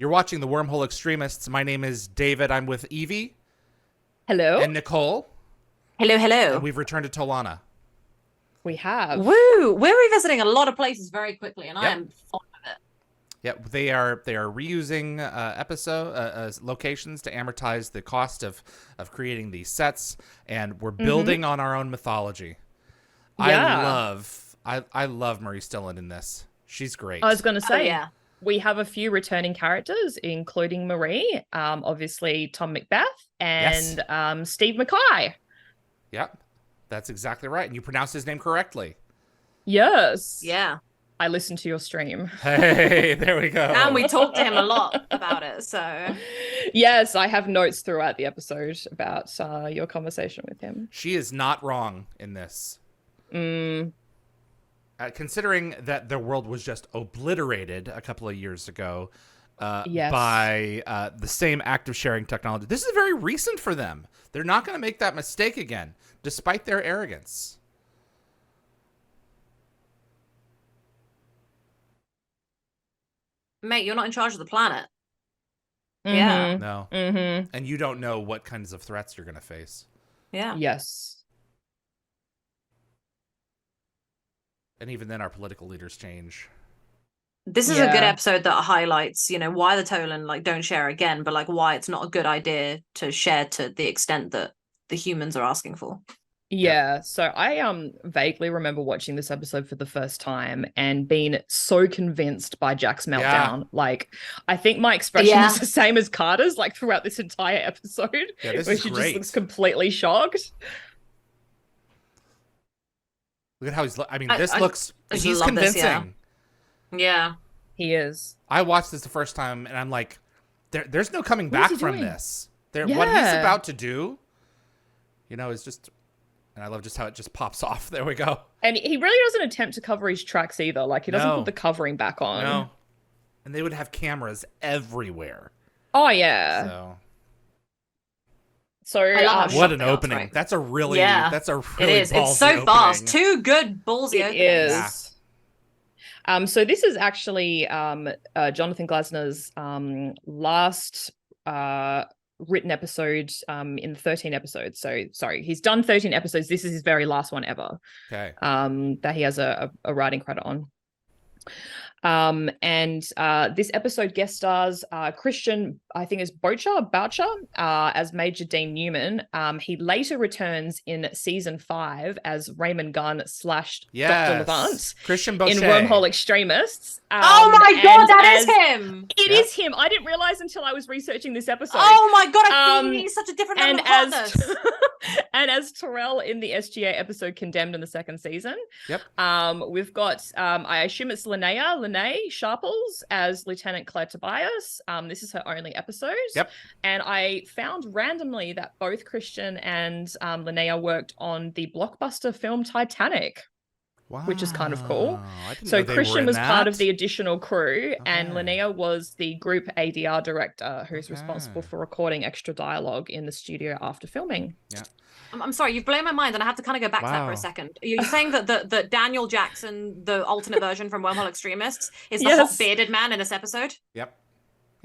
You're watching the Wormhole Extremists. My name is David. I'm with Evie Hello. and Nicole, Hello, and hello. we've returned to Tolana. We have. Woo! We're revisiting a lot of places very quickly, and I Yep. am fond of it. Yeah, they are reusing locations to amortize the cost of creating these sets, and we're building on our own mythology. Yeah. I love Marie Stillen in this. She's I was great. going to Oh say, yeah. we have a few returning characters, including Marie, obviously Tom Macbeth, Yes. and Steve Mackay. Yep, that's exactly right, and you pronounced his name correctly. Yes. Yeah. I listened to your stream. Hey, there we go. And we talked to him a lot about it, so Yes, I have notes throughout the episode about your conversation with him. She is not wrong in this. Mm, Considering that their world was just obliterated a couple of years ago yes. by the same act of sharing technology. This is very recent for them. They're not going to make that mistake again, despite their arrogance. mate, you're not in charge of the planet. Mhm, Yeah. No. And you don't know what kinds of threats you're going to face. Yeah. Yes. And even then, our political leaders change. This is a good Yeah. episode that highlights, why the Tolan don't share again, but why it's not a good idea to share to the extent that the humans are asking for. Yeah, so I vaguely remember watching this episode for the first time and being so convinced by Jack's meltdown. I think my expression Yeah. was the same as Carter's, throughout this entire episode, Yeah, this where is she great. just looks completely shocked. Look at how he's. I mean, I this just looks. He's love this, convincing. Yeah. He is. I watched this the first time, and I'm like, there's no coming What is back he from doing? this. What he's Yeah. about to do, is just. And I love just how it just pops off. There we go. And he really doesn't attempt to cover his tracks either. He doesn't No. put the covering back on. No. And they would have cameras everywhere. Oh, yeah. So So, I love how what shot an they are, opening. right? That's a really Yeah, that's a It really is. It's ballsy so opening. fast. Two good ballsy it openings. is. So this is actually Jonathan Glasner's last written episode in 13 episodes. So sorry, he's done 13 episodes. This is his very last one ever. Okay. That he has a writing credit on. And this episode guest stars Christian, I think is Boucher, as Major Dean Newman. He later returns in season 5 as Raymond Gunn / Dr. Levant Christian in Boucher. Wormhole Extremists. Oh my god, that is him! It Yeah. is him. I didn't realize until I was researching this episode. Oh my god, I think he's such a different level and of hotness. as and as Terrell in the SGA episode Condemned in the second season. Yep. We've got I assume it's Lene Sharples as Lieutenant Claire Tobias. This is her only episode. Yep. And I found randomly that both Christian and Linnea worked on the blockbuster film Titanic. Wow. Which is kind of cool. I didn't know So they were Christian in was part of that. the additional crew, and Okay. Linnea was the group ADR director who's Okay. responsible for recording extra dialogue in the studio after filming. Yeah. I'm sorry, you've blown my mind, and I have to kind of go back to that for Wow. a second. You're saying that Daniel Jackson, the alternate version from Wormhole Extremists, is the Yes. hot bearded man in this episode? Yep.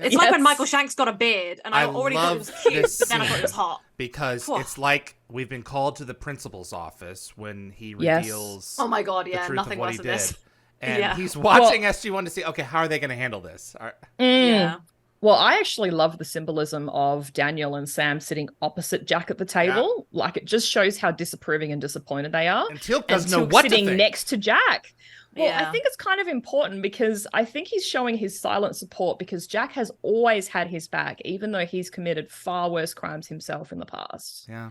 It's like when Yes. Michael Shanks got a beard, and I already thought it was love cute, this but then I thought it was scene. hot. Because Phew. it's like we've been called to the principal's office when he Yes. reveals Oh my god, the yeah, truth nothing of what worse he than did. this. And Yeah. he's watching SG1 to see, okay, how are they going to handle this? Yeah. Well, I actually love the symbolism of Daniel and Sam sitting opposite Jack at the table. It just shows how disapproving and disappointed they are. And Teal'c And doesn't know Teal'c what to sitting think. next to Jack. Well, Yeah. I think it's kind of important because I think he's showing his silent support because Jack has always had his back, even though he's committed far worse crimes himself in the past. Yeah.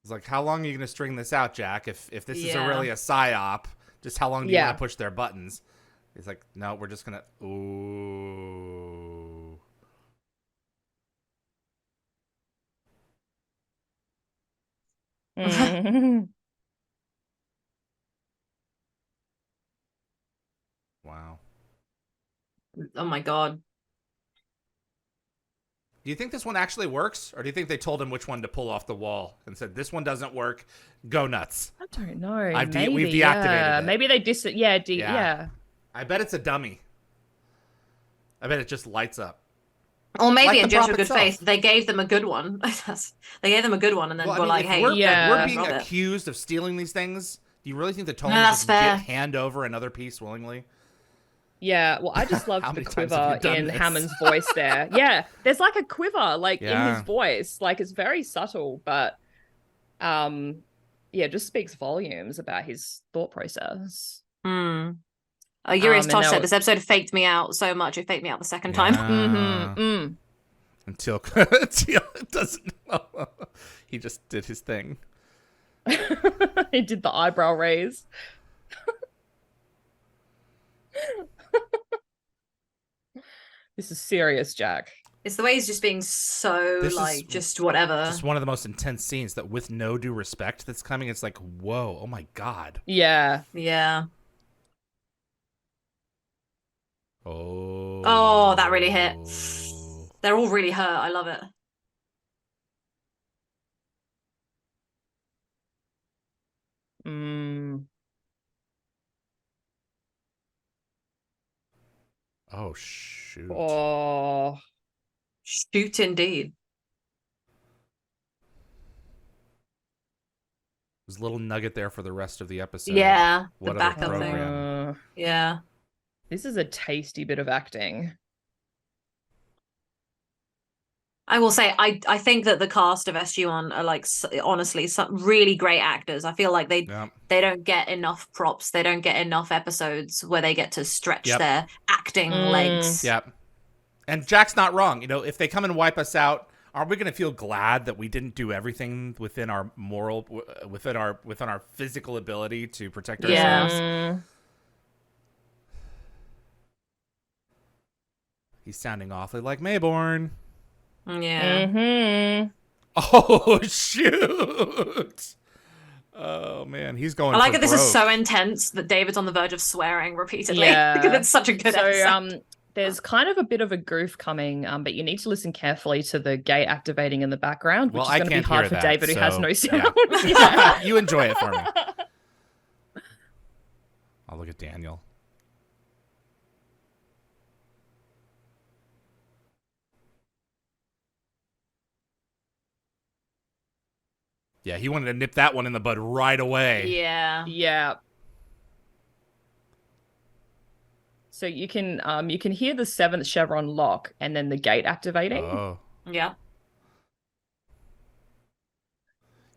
It's like, how long are you going to string this out, Jack? If this is really a psyop, just how long do you want to push their buttons? He's like, no, we're just going to... Ooh. Mhm. Wow. Oh my god. Do you think this one actually works? Or do you think they told him which one to pull off the wall and said, this one doesn't work, go nuts? I don't know. We've deactivated it. Maybe they Yeah. yeah. I bet it's a dummy. I bet it just lights up. Or maybe Like in the gesture prop of good itself. faith, they gave them a good one. They gave them a good one and then Well, I were mean, like, if hey, we're, Yeah. we're being rob it. accused of stealing these things, do you really think the No, Tolans that's would fair. hand over another piece willingly? Yeah, well, I just loved How the many times have you quiver done in this? Hammond's voice there. Yeah, there's like a quiver like in his Yeah. voice. Like it's very subtle, but yeah, just speaks volumes about his thought process. Hmm. Urius And Tosh now said this episode faked me out so much it faked me out the second time. Until it doesn't. He just did his thing. he did the eyebrow raise. This is serious, Jack. It's the way he's just being so This like is just whatever. Just one of the most intense scenes that, with no due respect, that's coming. It's like, whoa, oh my god. Yeah. Yeah. Oh. Oh, that really hit. They're all really hurt. I love it. Mm. Oh shoot. Oh. Shoot indeed. There's a little nugget there for the rest of the episode. Yeah. What The other backup thing. program? Yeah. This is a tasty bit of acting. I will say, I think that the cast of SG1 are like honestly some really great actors. I feel like they don't get enough props. They don't get enough episodes where they get to stretch their acting legs. Yep. And Jack's not wrong. You know, if they come and wipe us out, are we going to feel glad that we didn't do everything within our within our physical ability to protect ourselves? Yeah. He's sounding awfully like Mayborn. Yeah. Mm-hmm. Oh shoot! Oh man, he's going. I like for that this broke. is so intense that David's on the verge of swearing repeatedly Yeah. because it's such a good episode. There's kind of a bit of a goof coming, but you need to listen carefully to the gate activating in the background, which Well, is going to be hard for David, who has no sound. Yeah. You enjoy it for me. I'll look at Daniel. Yeah, he wanted to nip that one in the bud right away. Yeah. Yeah. So you can hear the 7th chevron lock and then the gate activating. Oh. Yeah.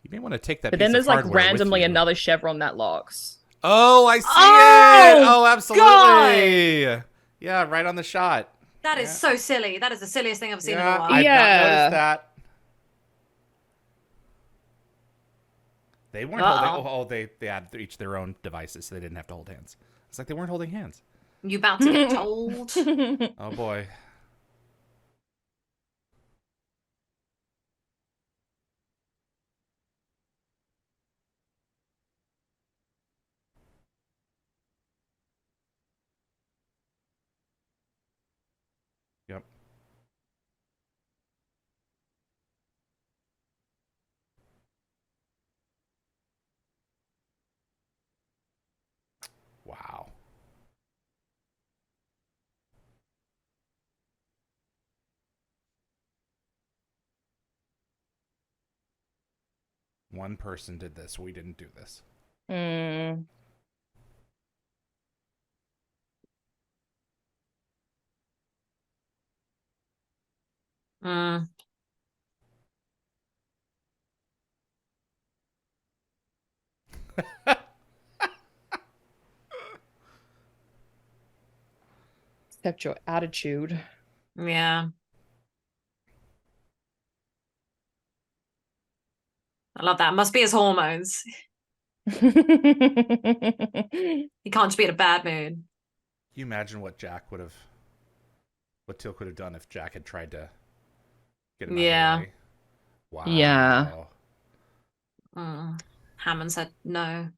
You may want to take that. But piece then there's of like hardware with randomly you. another chevron that locks. Oh, I see Oh, it. Oh, absolutely. God. Yeah, right on the shot. That is so silly. That is the silliest thing I've seen in a while. I've not noticed that. They weren't holding. Oh, they had each their own devices, so they didn't have to hold hands. It's like they weren't holding hands. You about to get told. Oh boy. Yep. Wow. One person did this. We didn't do this. Mm. Mm. Except your attitude. Yeah. I love that. Must be his hormones. He can't just be in a bad mood. Can you imagine what Teal could have done if Jack had tried to get him out of the way? Wow. Yeah. Hammond said no.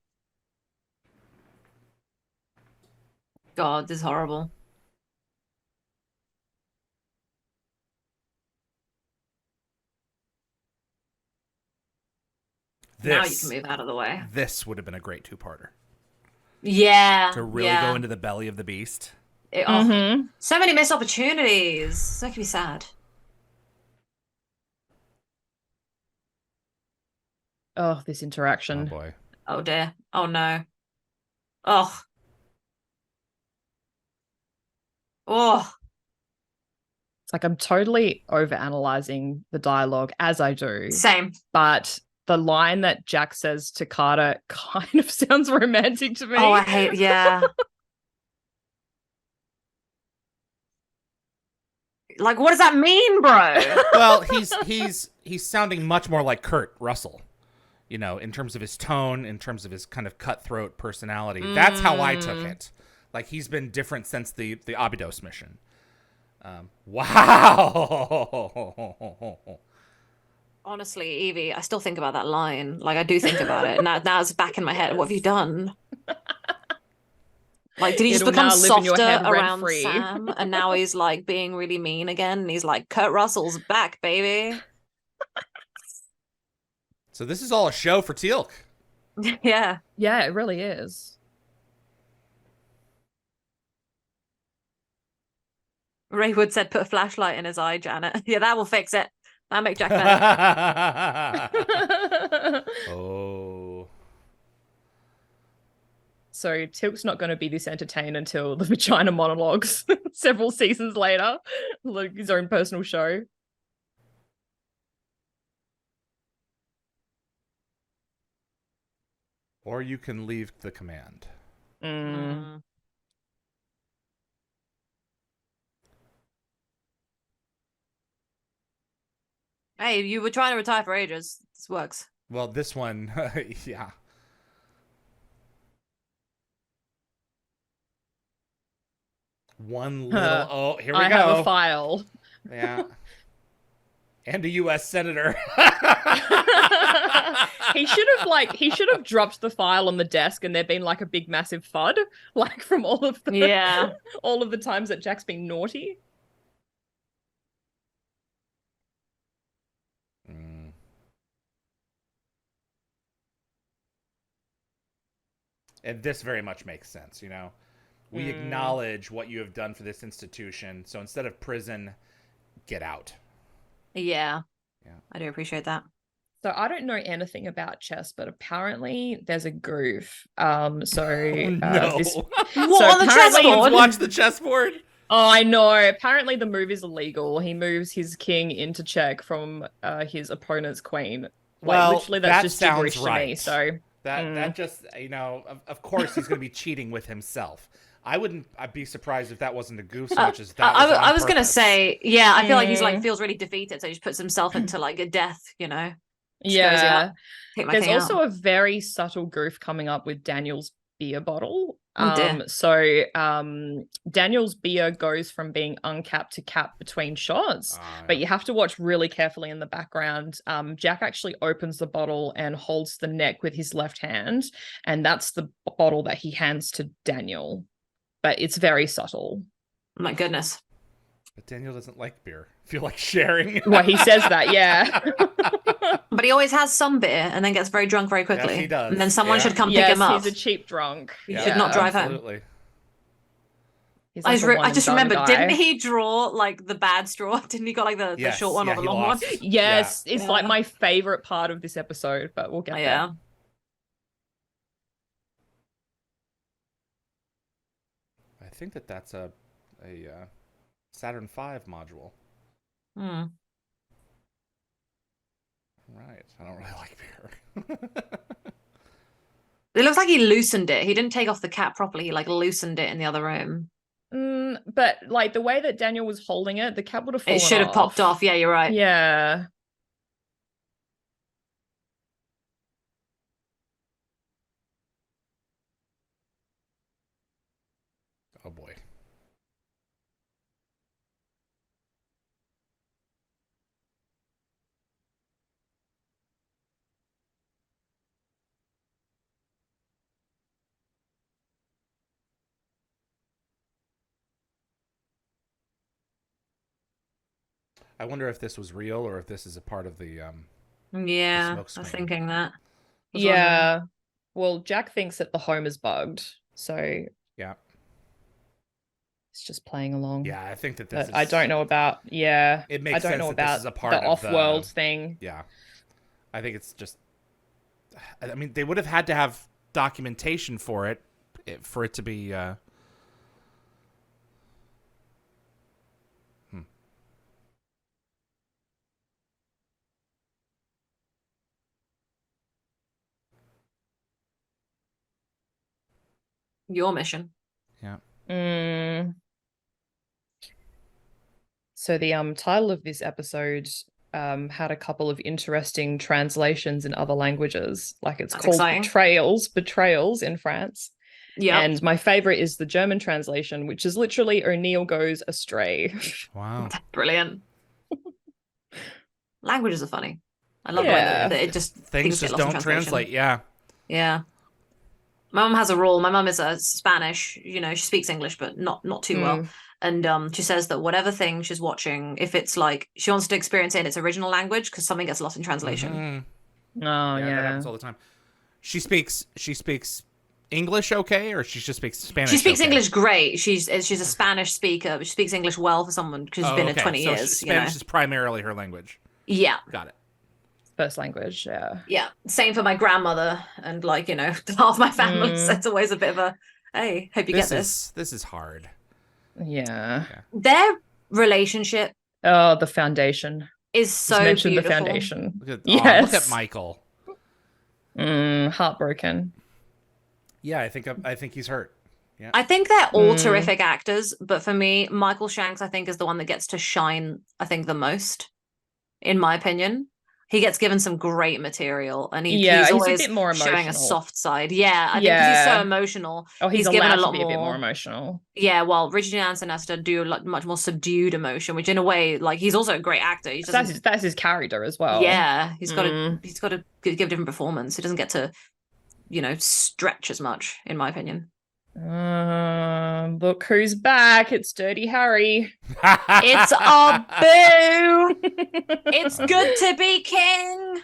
God, this is horrible. Now you can move out of the way. This would have been a great two-parter. Yeah. To really go into the belly of the beast. So many missed opportunities. So can be sad. Oh, this Oh interaction. boy. Oh dear. Oh no. Oh. Oh. It's like I'm totally overanalyzing the dialogue, as I do. Same. But the line that Jack says to Carter kind of sounds romantic to me. Oh, I hate, yeah. Like, what does that mean, bro? Well, he's sounding much more like Kurt Russell, you know, in terms of his tone, in terms of his kind of cutthroat personality. That's how I took it. Like, he's been different since the Abydos mission. Wow. Honestly, Evie, I still think about that line. Like, I do think about it. Now it's back in my head. What have you done? Like, did he just become softer around Sam? And now he's like being really mean again. And he's like, Kurt Russell's back, baby. So this is all a show for Teal'c. Yeah. Yeah, it really is. Raywood said, put a flashlight in his eye, Janet. Yeah, that will fix it. That'll make Jack better. Oh. So Teal'c's not going to be this entertained until the vagina monologues several seasons later, like his own personal show. Or you can leave the command. Hey, you were trying to retire for ages. This works. Well, this one, yeah. One little, oh, here we go. I have a file. Yeah. And a U.S. senator. he should have dropped the file on the desk and there'd been like a big massive thud, like from all of the times that Jack's been naughty. And this very much makes sense, you know. We acknowledge what you have done for this institution. So instead of prison, get out. Yeah. I do appreciate that. So I don't know anything about chess, but apparently there's a goof. No. What on the chessboard? Watch the chessboard. Oh, I know. Apparently the move is illegal. He moves his king into check from his opponent's queen. Well, literally, that's just gibberish right to me. So that just, you know, of course he's going to be cheating with himself. I'd be surprised if that wasn't a goof so much as that. I was going to say, yeah, I feel like he's like feels really defeated, so he just puts himself into like a death, you know. Yeah. There's also a very subtle goof coming up with Daniel's beer bottle. So Daniel's beer goes from being uncapped to capped between shots, but you have to watch really carefully in the background. Jack actually opens the bottle and holds the neck with his left hand, and that's the bottle that he hands to Daniel. But it's very subtle. Oh my goodness. But Daniel doesn't like beer. I feel like sharing. Well, he says that, yeah. But he always has some beer and then gets very drunk very quickly. Yes, he does. And then someone should come pick him up. He's a cheap drunk. He should not drive home. Like I just remembered, didn't he draw like the bad straw? Didn't he got like the short one or the long one? Yes, it's like my favorite part of this episode, but we'll get there. I think that's a Saturn V module. Right. I don't really like beer. It looks like he loosened it. He didn't take off the cap properly. He like loosened it in the other room. But like the way that Daniel was holding it, the cap would have fallen off. It should have popped off. Yeah, you're right. Yeah. Oh boy. I wonder if this was real or if this is a part of the I was thinking that. Yeah. Well, Jack thinks that the home is bugged. So yeah. It's just playing along. Yeah, I think that this is... I don't know about... Yeah. It makes I don't sense know that about this is a part the of off-world thing. Yeah. I think it's just... I mean, they would have had to have documentation for it to be... Your mission. Yeah. So the title of this episode had a couple of interesting translations in other languages. Like it's called Betrayals in France. Yeah. And my favorite is the German translation, which is literally O'Neill goes astray. Wow. Brilliant. Languages are funny. I love that it just things just don't translate. Yeah. Yeah. My mum has a rule. My mum is a Spanish. You know, she speaks English, but not too well. And she says that whatever thing she's watching, if it's like she wants to experience it in its original language, because something gets lost in translation. Oh yeah, that happens all the time. She speaks English okay, or she just speaks Spanish? She speaks English great. She's a Spanish speaker, but she speaks English well for someone because she's been here 20 years. Spanish is primarily her language. Yeah. Got it. First language, yeah. Yeah. Same for my grandmother and half my family. So it's always a bit of a, hey, hope you get this. This is hard. Yeah. Their relationship. Oh, the foundation. Is so mentioned beautiful. The foundation. Yes. Look at Michael. Heartbroken. Yeah, I think he's hurt. Yeah. I think they're all terrific actors, but for me, Michael Shanks, I think, is the one that gets to shine, I think, the most, in my opinion. He gets given some great material, and he's always a bit more showing a soft side. Yeah, I think because he's so emotional. Oh, he's given allowed a lot to be a bit more emotional. Yeah, while Richard Dean Anderson has to do much more subdued emotion, which in a way, he's also a great actor. That's his character as well. Yeah, he's got to give a different performance. He doesn't get to, stretch as much, in my opinion. Look who's back. It's Dirty Harry. It's a boo. It's good to be king.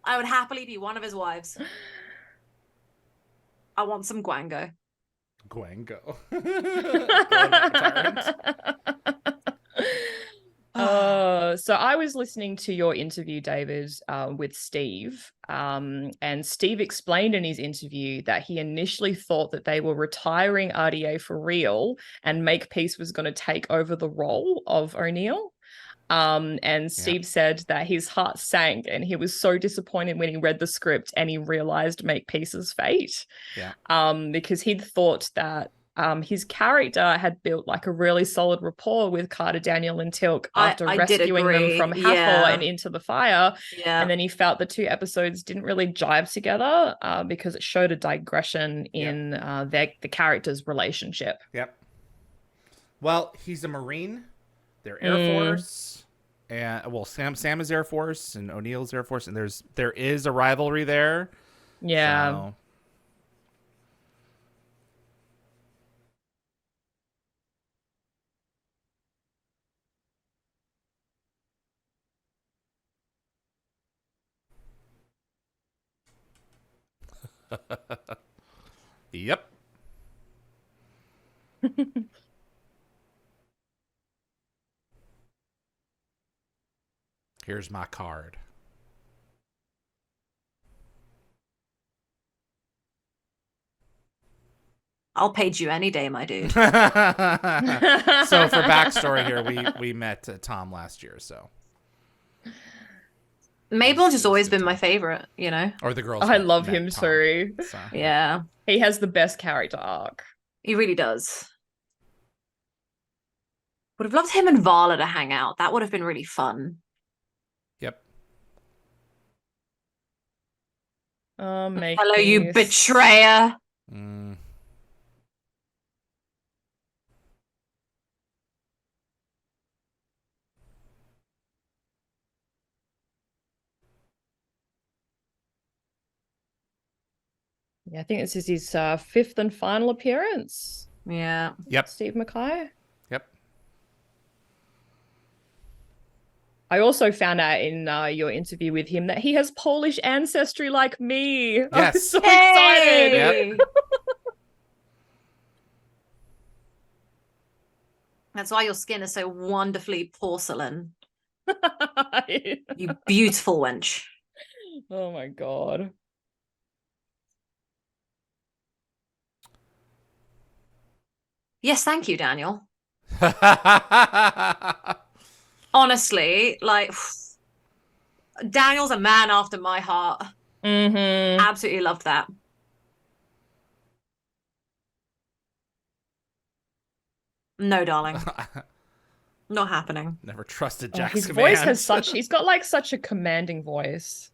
I would happily be one of his wives. I want some Gwango. Gwango. So I was listening to your interview, David, with Steve, and Steve explained in his interview that he initially thought that they were retiring RDA for real and Makepeace was going to take over the role of O'Neill. And Steve said that his heart sank and he was so disappointed when he read the script and he realized Makepeace's fate. Because he'd thought that his character had built a really solid rapport with Carter, Daniel, and Tilk after rescuing them from Hathor and into the fire. And then he felt the two episodes didn't really jive together because it showed a digression in the characters' relationship. Yep. Well, he's a Marine. They're Air Force. And Sam is Air Force and O'Neill's Air Force, and there is a rivalry there. Yeah. So. Yep. Here's my card. I'll page you any day, my dude. So for backstory here, we met Tom last year, so. Mabel's just always been my favorite, Or the girls. I love him too. So. Yeah. He has the best character arc. He really does. Would have loved him and Vala to hang out. That would have been really fun. Yep. Hello, you betrayer. Yeah, I think this is his fifth and final appearance. Yeah. Yep. Steve Mackay. Yep. I also found out in your interview with him that he has Polish ancestry like me. Yes. I'm so excited. Yep. That's why your skin is so wonderfully porcelain. You beautiful wench. Oh my god. Yes, thank you, Daniel. Honestly, like Daniel's a man after my heart. Mm-hmm. Absolutely loved that. No, darling. Not happening. Never trusted Oh, Jack's his command. voice has he's got like such a commanding voice.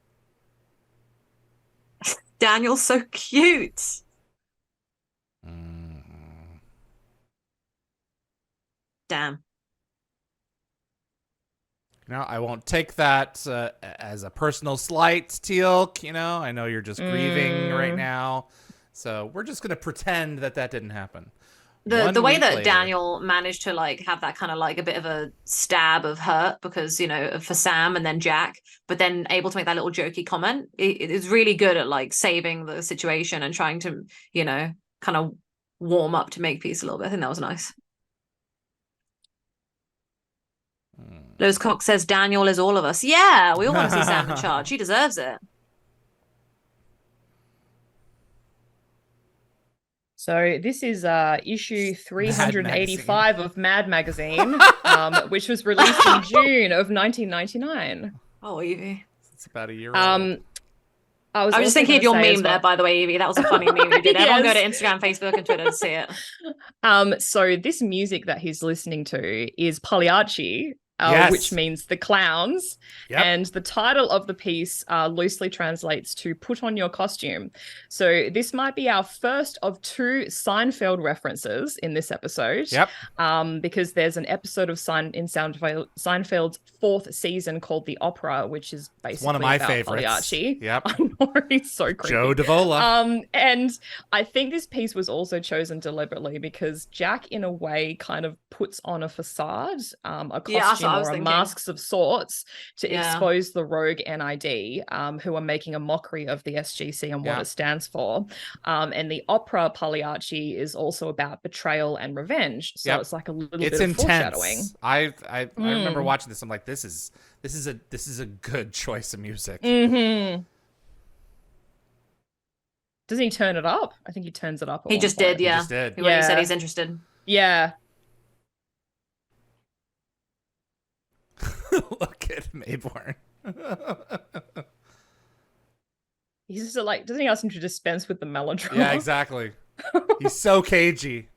Daniel's so cute. Damn. No, I won't take that as a personal slight, Teal'c. I know you're just grieving right now. So we're just going to pretend that didn't happen. The way that Daniel managed to like have that kind of like a bit of a stab of hurt because, for Sam and then Jack, but then able to make that little jokey comment, it is really good at like saving the situation and trying to, kind of warm up to make peace a little bit. I think that was nice. Lowe's Cox says Daniel is all of us. Yeah, we all want to see Sam in charge. He deserves it. So this is issue 385 of Mad Magazine, which was released in June of 1999. Oh, Evie. It's about a year old. I was just thinking of your meme there, by the way, Evie. That was a funny meme you did. Yes. Everyone go to Instagram, Facebook, and Twitter to see it. So this music that he's listening to is Pagliacci, Yes. which means the clowns. Yep. And the title of the piece loosely translates to Put On Your Costume. So this might be our first of 2 Seinfeld references in this episode. Yep. Because there's an episode of Seinfeld's 4th season called The Opera, which is basically one of my about favorites. Pagliacci. Yep. I know, he's so creepy. Joe Davola. And I think this piece was also chosen deliberately because Jack, in a way, kind of puts on a facade, a costume or a mask of sorts to expose the rogue NID, who are making a mockery of the SGC and what it stands for. And the opera Pagliacci is also about betrayal and revenge. So it's like a little bit of foreshadowing. I remember watching this. I'm like, this is a good choice of music. Mm-hmm. Doesn't he turn it up? I think he turns it up. He just did, yeah. He just did. When he said he's interested. Yeah. Look at Mayborn. He's just like, doesn't he ask him to dispense with the melodrama? Yeah, exactly. He's so cagey.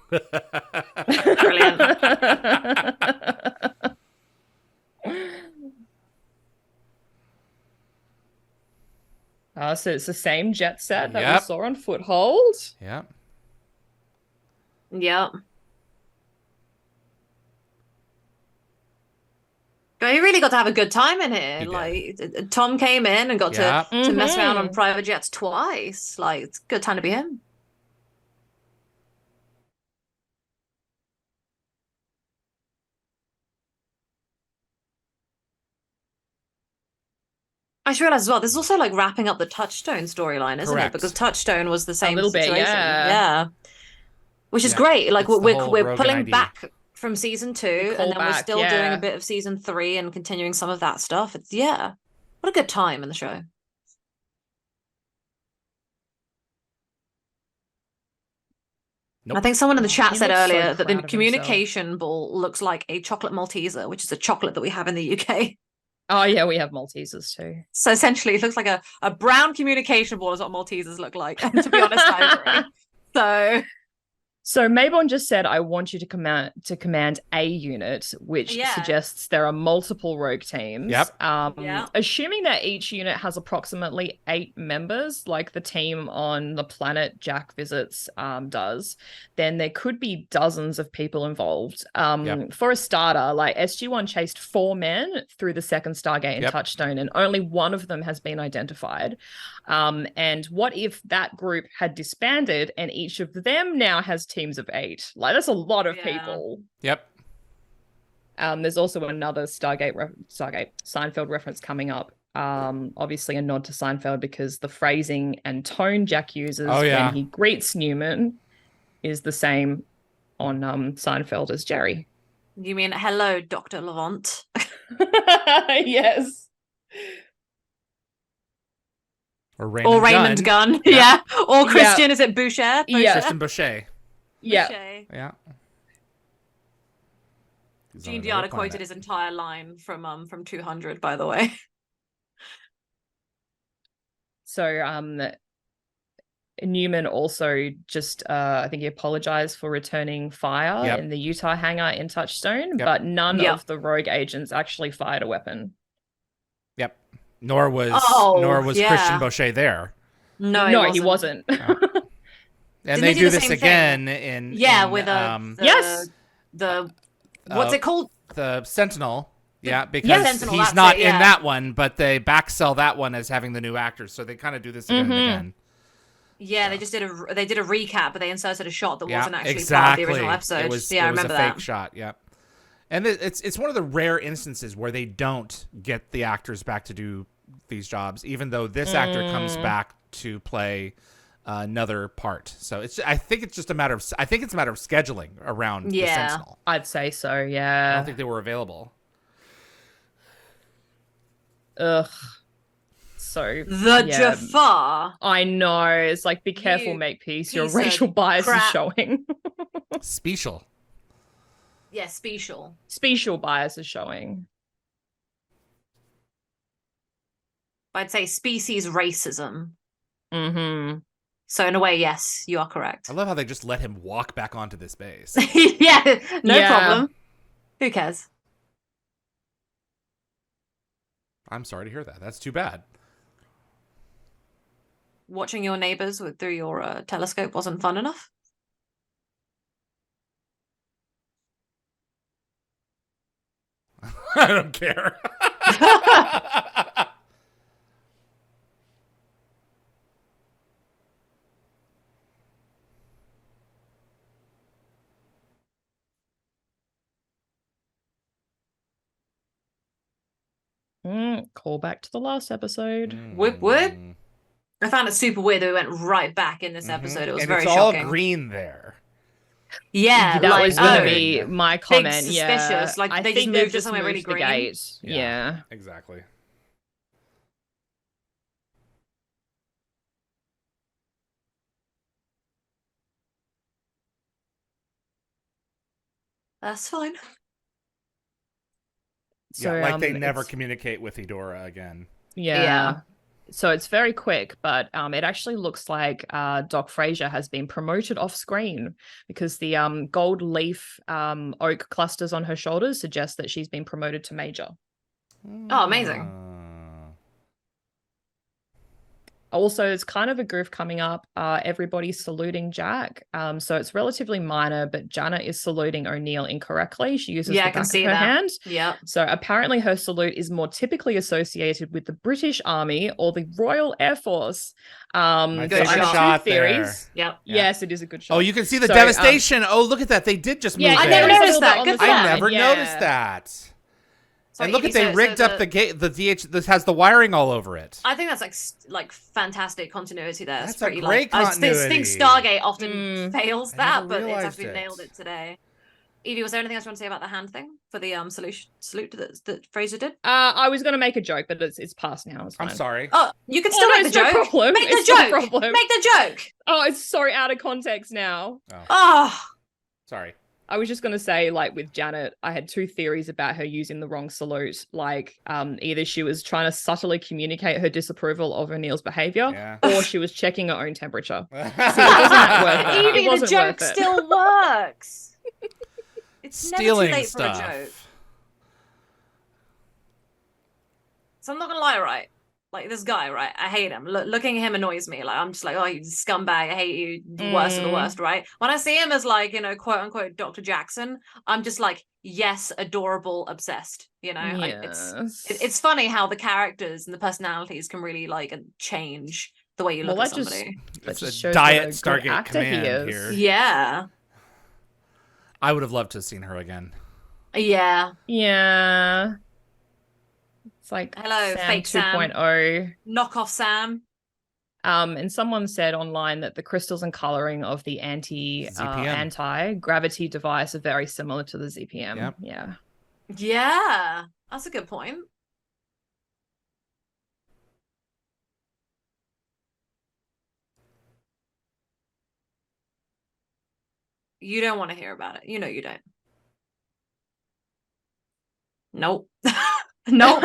Brilliant. So it's the same jet set that we saw on Foothold. Yep. Yep. He really got to have a good time in here. Like Tom came in and got to mess around on private jets twice. Like, it's a good time to be him. I just realized as well, this is also like wrapping up the Touchstone storyline, isn't it? Because Touchstone was the same little situation. bit, yeah. Which is great. Like we're pulling ID. back from season 2, and then we're still doing a bit of season 3 and continuing some of that stuff. It's what a good time in the show. Nope. I think someone in the chat said earlier that the proud of communication ball looks like a chocolate Malteser, which is a chocolate that we have in the UK. Oh yeah, we have Maltesers too. So essentially, it looks like a brown communication ball is what Maltesers look like. And to be honest, I agree. So Mayborn just said, "I want you to command a unit," which suggests there are multiple rogue teams. Yep. Assuming that each unit has approximately 8 members, like the team on the planet Jack visits does, then there could be dozens of people involved. For a starter, like SG1 chased 4 men through the second Stargate and Touchstone, and only one of them has been identified. And what if that group had disbanded and each of them now has teams of 8? Like, that's a lot of people. Yep. There's also another Seinfeld reference coming up. Obviously a nod to Seinfeld because the phrasing and tone Jack uses when he greets Newman is the same on Seinfeld as Jerry. You mean hello, Dr. Lavant? Yes. Or Raymond Gunn. Yeah. Or Christian, is it Boucher? Yeah. Christian Boucher. Yeah. Yeah. Gene Deanna quoted his entire line from 200, by the way. So Newman also just I think he apologized for returning fire in the Utah hangar in Touchstone, but none of the rogue agents actually fired a weapon. Yep. Nor was Christian Boucher there. No, he wasn't. And they do this again in with the what's it called? The Sentinel. Yeah, because he's not in that one, but they backsell that one as having the new actors, so they kind of do this again and again. Yeah, so. they did a recap, but they inserted a shot that wasn't actually part of the original episode. It was, I remember that. Fake shot. Yep. And it's one of the rare instances where they don't get the actors back to do these jobs, even though this actor comes back to play another part. So I think it's a matter of scheduling around the Sentinel. I'd say so. Yeah. I don't think they were available. Ugh. So Jafar. I know. It's like, be careful, Makepeace. Your racial bias is showing. Special. Yeah, special. Special bias is showing. I'd say species racism. Mm-hmm. So in a way, yes, you are correct. I love how they just let him walk back onto this base. No problem. Who cares? I'm sorry to hear that. That's too bad. Watching your neighbors through your telescope wasn't fun enough? I don't care. Call back to the last episode. Whoop whoop. I found it super weird that we went right back in this episode. It was very It's shocking. all green there. Yeah, that was going to be my comment. Suspicious. Yeah, like they just moved to somewhere really green. Gate. Yeah, exactly. That's fine. So, like they never communicate with Eudora again. Yeah. So it's very quick, but it actually looks like Doc Fraser has been promoted off screen because the gold leaf oak clusters on her shoulders suggest that she's been promoted to major. Oh, amazing. Also, it's kind of a goof coming up. Everybody's saluting Jack. So it's relatively minor, but Janet is saluting O'Neill incorrectly. She uses the back of her hand. Yeah. So apparently her salute is more typically associated with the British Army or the Royal Air Force. Good shot theories. There. Yep. Yes, it is a good shot. Oh, you can see the devastation. Look at that. They did just move I never noticed that. Good I never noticed that. And look they rigged up the gate. The DH. This has the wiring all over it. I think that's like fantastic continuity there. That's it's pretty a great continuity. I think Stargate often fails that, but it's actually nailed it today. Evie, was there anything else you want to say about the hand thing for the salute that Fraser did? I was going to make a joke, but it's past now. It's fine. I'm sorry. Oh, you can still make the joke. No problem. Make the joke. Make the joke. Oh, it's sorry, out of context now. Oh. Sorry. I was just going to say, like, with Janet, I had two theories about her using the wrong salute. Like, either she was trying to subtly communicate her disapproval of O'Neill's behavior, or she was checking her own temperature. So it wasn't worth it. Evie, the joke still works. It's stealing never too late stuff. For a joke. So I'm not going to lie, right? Like, this guy, right? I hate him. Looking at him annoys me. Like, I'm just like, oh, you scumbag. I hate you. The worst of the worst, right? When I see him as, like, you know, quote unquote Dr. Jackson, I'm just like, yes, adorable, obsessed. You know, like, it's funny how the characters and the personalities can really like change the way you look at somebody. It's a diet Stargate command here. Yeah. I would have loved to have seen her again. Yeah. Yeah. It's like Hello, Sam fake Sam. 2.0. Knock off Sam. And someone said online that the crystals and coloring of the ZPM. anti-gravity device are very similar to the ZPM. Yep. Yeah. Yeah, that's a good point. You don't want to hear about it. You know you don't. Nope. Nope.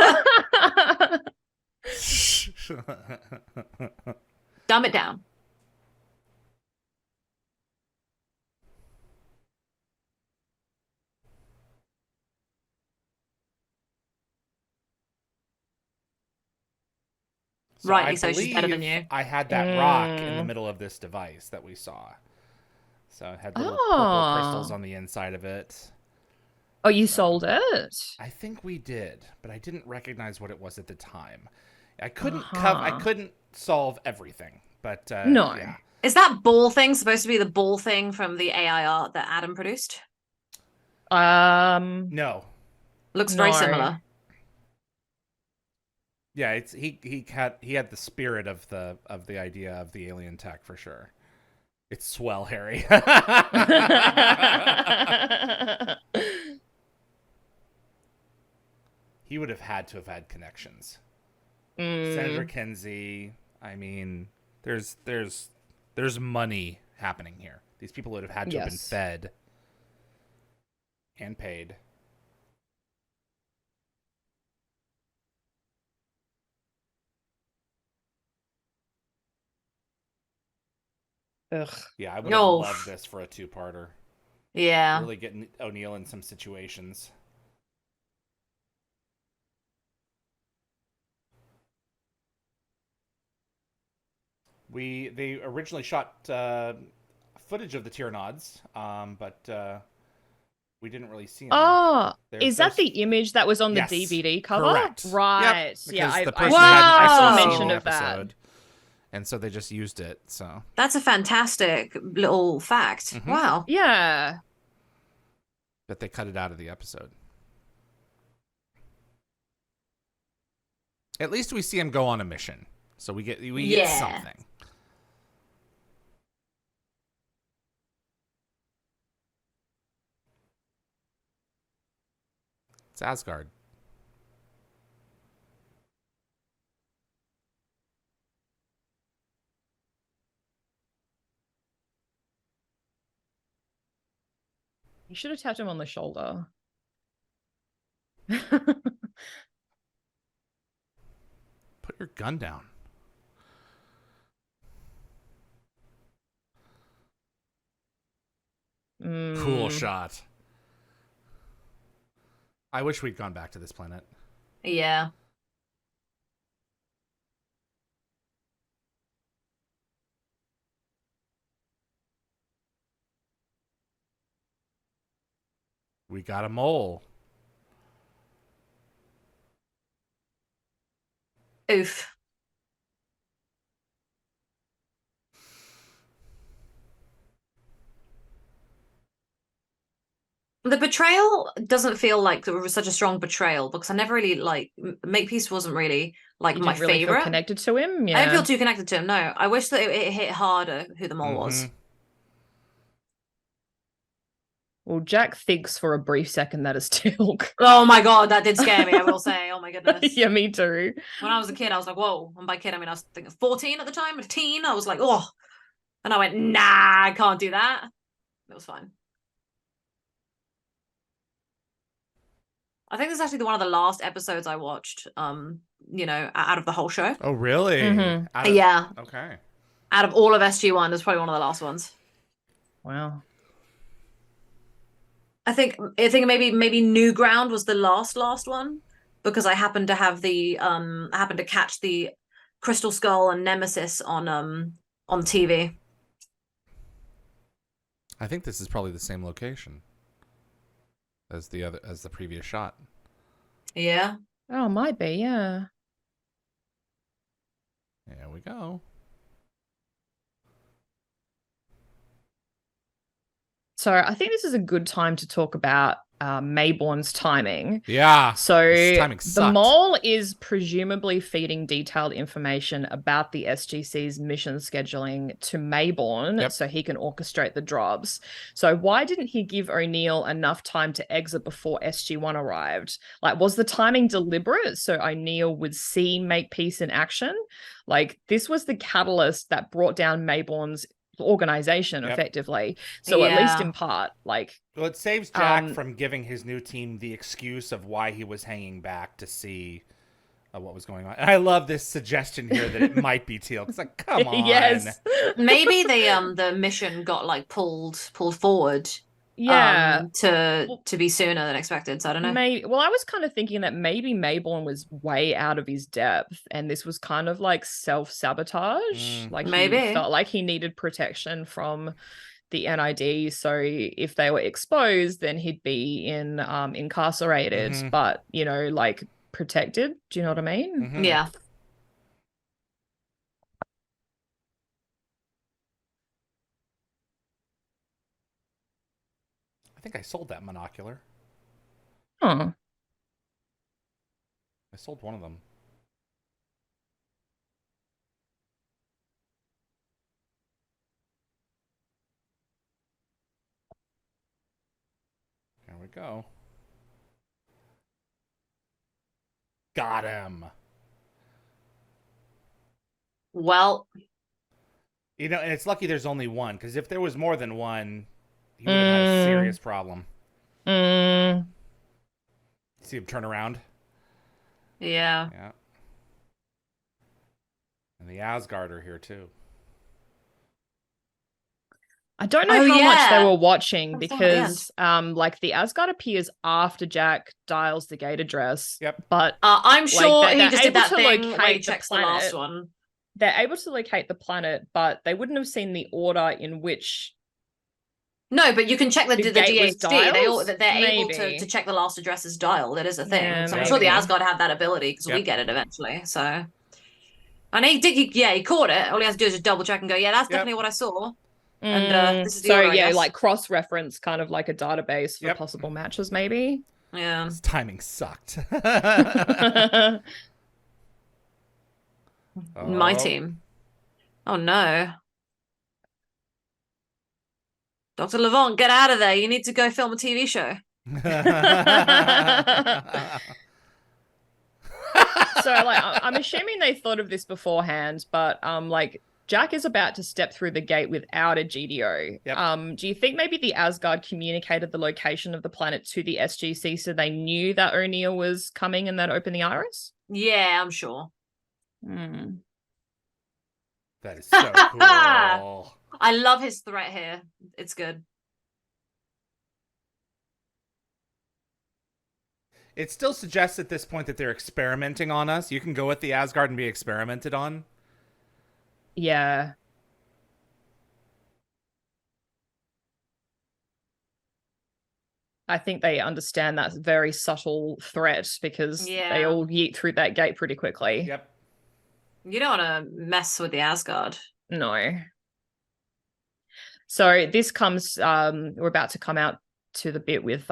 Dumb it down. So I Rightly so, she's better than believe you. I had that rock in the middle of this device that we saw. So it had little purple crystals Oh. on the inside of it. Oh, you So sold it? I think we did, but I didn't recognize what it was at the time. I couldn't I Uh-huh. couldn't solve everything, but No. yeah. Is that ball thing supposed to be the ball thing from the AI art that Adam produced? No. Looks very No. similar. Yeah, it's he had the spirit of the idea of the alien tech for sure. It's swell, Harry. He would have had to have had connections. Senator Kinsey. I mean, there's money happening here. These people would have had to have been Yes. fed and paid. Ugh. Yeah, I would have Oh, loved this for a two-parter. yeah. Really getting O'Neill in some situations. They originally shot footage of the Tyranods, but we didn't really see them. Oh, is that There's the image that was on the yes, DVD cover? correct. Right. Yep, Yeah, because the I person hadn't Whoa! actually seen mention the of that. episode, and so they just used it. So That's a fantastic little fact. Mhm. Wow. Yeah. but they cut it out of the episode. At least we see him go on a mission, so we get Yeah. something. It's Asgard. You should have tapped him on the shoulder. Put your gun down. Cool shot. I wish we'd gone back to this planet. Yeah. We got a mole. Oof. The betrayal doesn't feel like it was such a strong betrayal because I never really like Makepeace wasn't really like You my didn't really feel favorite. connected to him? I didn't Yeah. feel too connected to him. No, I wish that it hit harder who the mole was. Well, Jack thinks for a brief second that is Teal'c. Oh my god, that did scare me. I will say. Oh my goodness. Yeah, me too. When I was a kid, I was like, whoa. And by kid, I mean I was thinking 14 at the time, a teen. I was like, oh. And I went, nah, I can't do that. It was fine. I think this is actually one of the last episodes I watched. Out of the whole show. Oh, really? Mhm. Yeah. Okay. Out of all of SG1, it was probably one of the last ones. Wow. I think maybe New Ground was the last one because I happened to have happened to catch the Crystal Skull and Nemesis on TV. I think this is probably the same location as the previous shot. Yeah. Oh, might be, yeah. There we go. So I think this is a good time to talk about Mayborn's timing. Yeah. So timing the sucked. mole is presumably feeding detailed information about the SGC's mission scheduling to Mayborn so he can orchestrate the drops. So why didn't he give O'Neill enough time to exit before SG1 arrived? Like, was the timing deliberate so O'Neill would see Makepeace in action? Like, this was the catalyst that brought down Mayborn's organization effectively. So at least in part, like, well, it saves Jack from giving his new team the excuse of why he was hanging back to see what was going on. And I love this suggestion here that it might be Teal. It's like, come on. Yes. Maybe the mission got like pulled forward. Yeah. To be sooner than expected. So I don't know. Well, I was kind of thinking that maybe Mayborn was way out of his depth, and this was kind of like self-sabotage. Like maybe he felt like he needed protection from the NID. So if they were exposed, then he'd be incarcerated, but you know, like protected. Do you know what I mean? Yeah. I think I sold that monocular. Huh. I sold one of them. There we go. Got him. Well, you know, and it's lucky there's only one, because if there was more than one, he would have had a serious problem. See him turn around? Yeah. Yeah. And the Asgard are here too. I don't know how much they were watching because like the Asgard appears after Jack dials the gate address. Yep. But I'm sure like, he just did that thing where he the checks the last one. They're able to locate the planet, but they wouldn't have seen the order in which. No, but you can check the DHD. They're able to check the last address is dialed. That is a thing. Yeah, so I'm sure the Asgard have that ability because we get it eventually. So, and he did. He caught it. All he has to do is just double check and go, yeah, that's definitely what I saw. And this is the order, like cross-reference, kind of like a database for possible matches, maybe. Yeah. His timing sucked. My team. Oh no. Dr. Levant, get out of there. You need to go film a TV show. So like I'm assuming they thought of this beforehand, but like Jack is about to step through the gate without a GDO. Yep. Do you think maybe the Asgard communicated the location of the planet to the SGC so they knew that O'Neill was coming and then opened the iris? Yeah, I'm sure. Hmm. That is so cool. I love his threat here. It's good. It still suggests at this point that they're experimenting on us. You can go with the Asgard and be experimented on. Yeah. I think they understand that very subtle threat because they all yeet through that gate pretty quickly. Yep. You don't want to mess with the Asgard. No. So this comes, we're about to come out to the bit with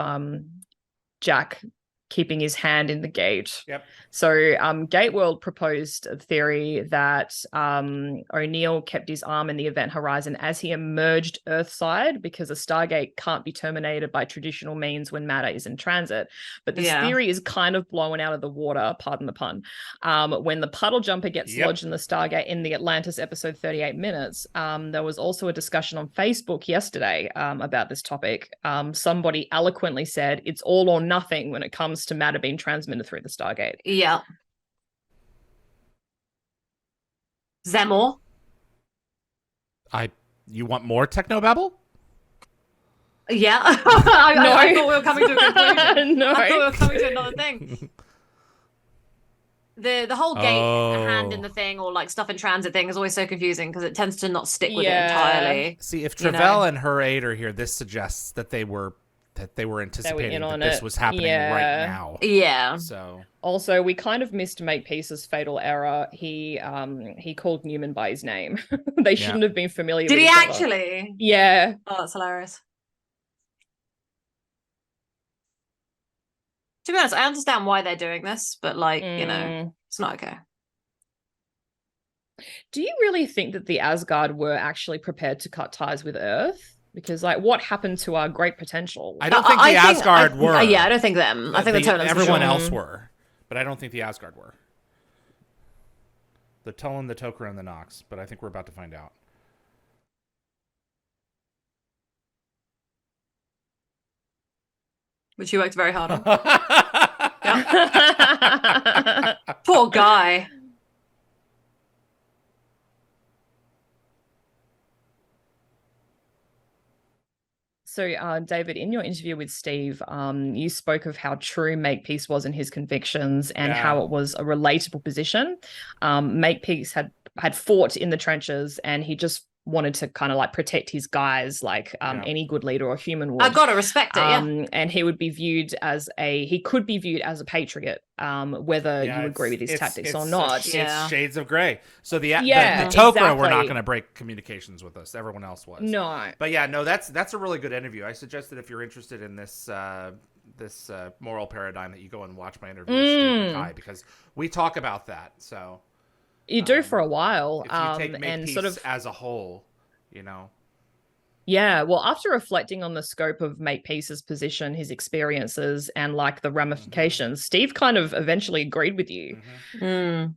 Jack keeping his hand in the gate. Yep. So Gateworld proposed a theory that O'Neill kept his arm in the event horizon as he emerged Earthside because a Stargate can't be terminated by traditional means when matter is in transit. But this theory is kind of blown out of the water, pardon the pun. When the puddle jumper gets lodged in the Stargate in the Atlantis episode 38 Minutes, there was also a discussion on Facebook yesterday about this topic. Somebody eloquently said it's all or nothing when it comes to matter being transmitted through the Stargate. Yeah. Is there more? You want more technobabble? Yeah. I thought we were coming to a conclusion. No. I thought we were coming to another thing. The whole gate hand in the thing or like stuff in transit thing is always so confusing because it tends to not stick with it entirely. See, if Travell and her aide are here, this suggests that they were anticipating that this was happening right now. Yeah. So also we kind of missed Makepeace's fatal error. He called Newman by his name. They shouldn't have been familiar with each other. Did he actually? Yeah. Oh, that's hilarious. To be honest, I understand why they're doing this, but like, it's not okay. Do you really think that the Asgard were actually prepared to cut ties with Earth? Because, like, what happened to our great potential? I don't think the Asgard were. Yeah, I don't think them. I think the Tonans. Everyone else were, but I don't think the Asgard were. The Tolan, the Tok'ra, and the Nox, but I think we're about to find out. Which you worked very hard on. Poor guy. So, David, in your interview with Steve, you spoke of how true Makepeace was in his convictions and how it was a relatable position. Makepeace had fought in the trenches, and he just wanted to kind of like protect his guys like any good leader or human would. I've got to respect it, And he would be viewed as he could be viewed as a patriot, whether you agree with his tactics or not. It's shades of gray. So the Tok'ra were not going to break communications with us. Everyone else was. No. But that's a really good interview. I suggest that if you're interested in this moral paradigm that you go and watch my interview with Steve McKay, because we talk about that. So you do for a while. If you take Makepeace sort of as a whole, Yeah, well, after reflecting on the scope of Makepeace's position, his experiences, and like the ramifications, Steve kind of eventually agreed with you. Well,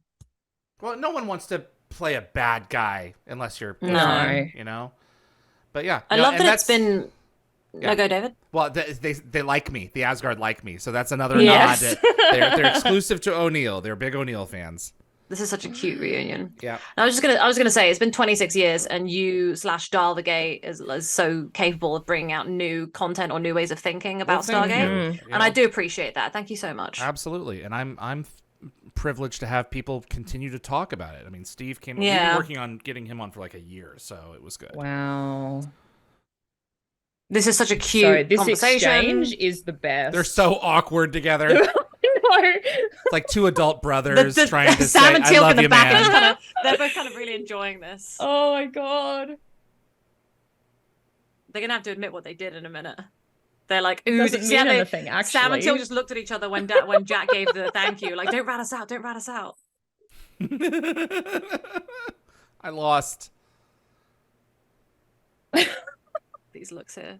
no one wants to play a bad guy unless you're But yeah, I love that it's been. No, go, David. Well, they like me. The Asgard like me, so that's another nod. They're exclusive to O'Neill. They're big O'Neill fans. This is such a cute reunion. Yeah. I was gonna say it's been 26 years, and you/Dalvergate is so capable of bringing out new content or new ways of thinking about Stargate, and I do appreciate that. Thank you so much. Absolutely, and I'm privileged to have people continue to talk about it. I mean, Steve came. We've been working on getting him on for like a year, so it was good. Wow. This is such a cute this conversation. Exchange is the best. They're so awkward together. It's like two adult brothers trying to Sam say, and I Teal'c love in the you, back man. they're both kind of really enjoying this. Oh my god. They're going to have to admit what they did in a minute. They're like, ooh, doesn't mean anything, actually. Sam and Teal'c just looked at each other when Jack gave the thank you. Like, don't rat us out, don't rat us out. I lost. These looks here.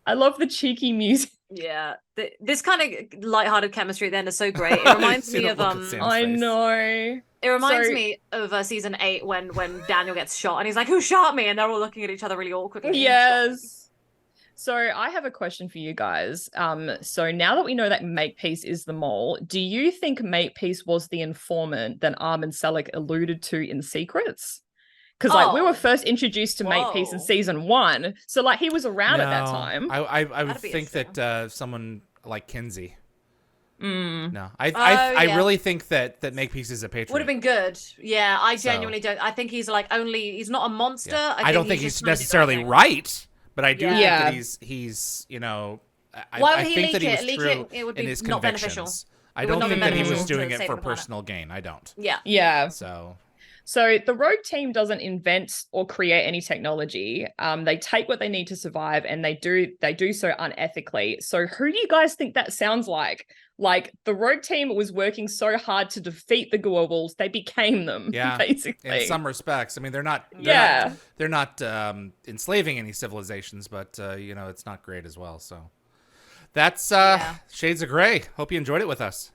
I love the cheeky music. Yeah, this kind of lighthearted chemistry then is so great. It reminds me of I know. It reminds me of season 8 when Daniel gets shot and he's like, "Who shot me?" and they're all looking at each other really awkwardly. Yes. So I have a question for you guys. So now that we know that Makepeace is the mole, do you think Makepeace was the informant that Armin Selleck alluded to in Secrets? Because like we were first introduced to Makepeace in season 1, so like he was around at that time. I would think that someone like Kinsey. No, I really think that Makepeace is a patriot. Would have been good. Yeah, I genuinely don't. I think he's like he's not a monster. Yeah. I don't think he's necessarily right, but I do think that he's Why would I he think leak that he was it? true It would in be his not beneficial. convictions. I don't think that he was doing it for personal gain. I don't. Yeah. So the Rogue team doesn't invent or create any technology. They take what they need to survive, and they do so unethically. So who do you guys think that sounds like? Like the Rogue team was working so hard to defeat the Goa'ulds, they became them. Yeah, basically. In some respects, I mean, they're not enslaving any civilizations, but it's not great as well. So that's Shades of Grey. Hope you enjoyed it with us.